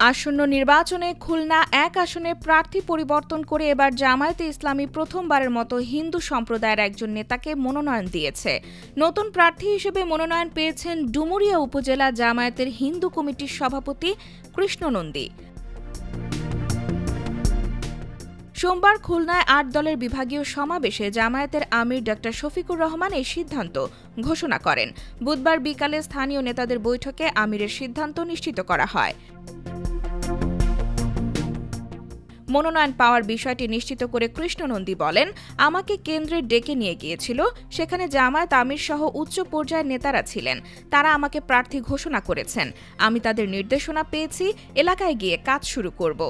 আসন্ন নির্বাচনে খুলনা ১ আসনে প্রার্থী পরিবর্তন করে এবার জামায়াতে ইসলামী প্রথমবারের মতো হিন্দু সম্প্রদায়ের একজন নেতাকে মনোনয়ন দিয়েছে। নতুন প্রার্থী হিসেবে মনোনয়ন পেয়েছেন ডুমুরিয়া উপজেলা জামায়াতের হিন্দু কমিটির সভাপতি কৃষ্ণ নন্দী। সোমবার খুলনায় ৮ দলের বিভাগীয় সমাবেশে জামায়াতের আমির ডা শফিকুর রহমান এই সিদ্ধান্ত ঘোষণা করেন। বুধবার বিকালে স্থানীয় নেতাদের বৈঠকে আমিরের সিদ্ধান্ত নিশ্চিত করা হয়। মনোনয়ন পাওয়ার বিষয়টি নিশ্চিত করে কৃষ্ণ নন্দী বলেন, আমাকে কেন্দ্রে ডেকে নিয়ে গিয়েছিল। সেখানে জামায়াত আমির সহ উচ্চ পর্যায়ের নেতারা ছিলেন। তারা আমাকে প্রার্থী ঘোষণা করেছেন। আমি তাদের নির্দেশনা পেয়েছি, এলাকায় গিয়ে কাজ শুরু করব।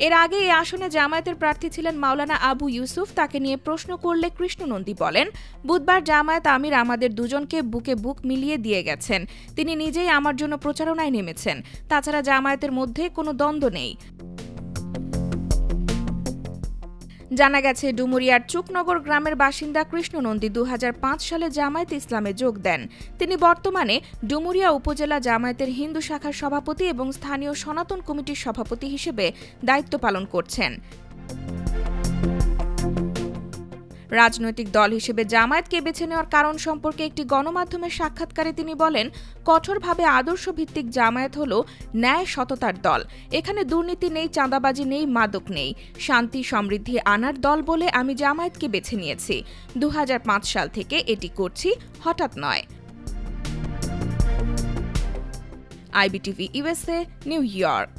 এর আগে এই আসনে জামায়াতের প্রার্থী ছিলেন মাওলানা আবু ইউসুফ। তাকে নিয়ে প্রশ্ন করলে কৃষ্ণ নন্দী বলেন, বুধবার জামায়াত আমির আমাদের দুজনকে বুকে বুক মিলিয়ে দিয়ে গেছেন। তিনি নিজেই আমার জন্য প্রচারণায় নেমেছেন। তাছাড়া জামায়াতের মধ্যে কোনো দ্বন্দ্ব নেই। জানা গেছে, ডুমুরিয়ার চুকনগর গ্রামের বাসিন্দা কৃষ্ণ নন্দী ২০০৫ সালে জামায়াতে ইসলামে যোগ দেন। তিনি বর্তমানে ডুমুরিয়া উপজেলা জামায়াতের হিন্দু শাখার সভাপতি এবং স্থানীয় সনাতন কমিটির সভাপতি হিসেবে দায়িত্ব পালন করছেন। রাজনৈতিক দল হিসেবে জামায়াতকে বেছে নেওয়ার কারণ সম্পর্কে একটি গণমাধ্যমের সাক্ষাৎকারে তিনি বলেন, কঠোরভাবে আদর্শভিত্তিক জামায়াত হল ন্যায় সততার দল। এখানে দুর্নীতি নেই, চাঁদাবাজি নেই, মাদক নেই। শান্তি সমৃদ্ধি আনার দল বলে আমি জামায়াতকে বেছে নিয়েছি। ২০০৫ সাল থেকে এটি করছি, হঠাৎ নয়। IBTV USA, new York.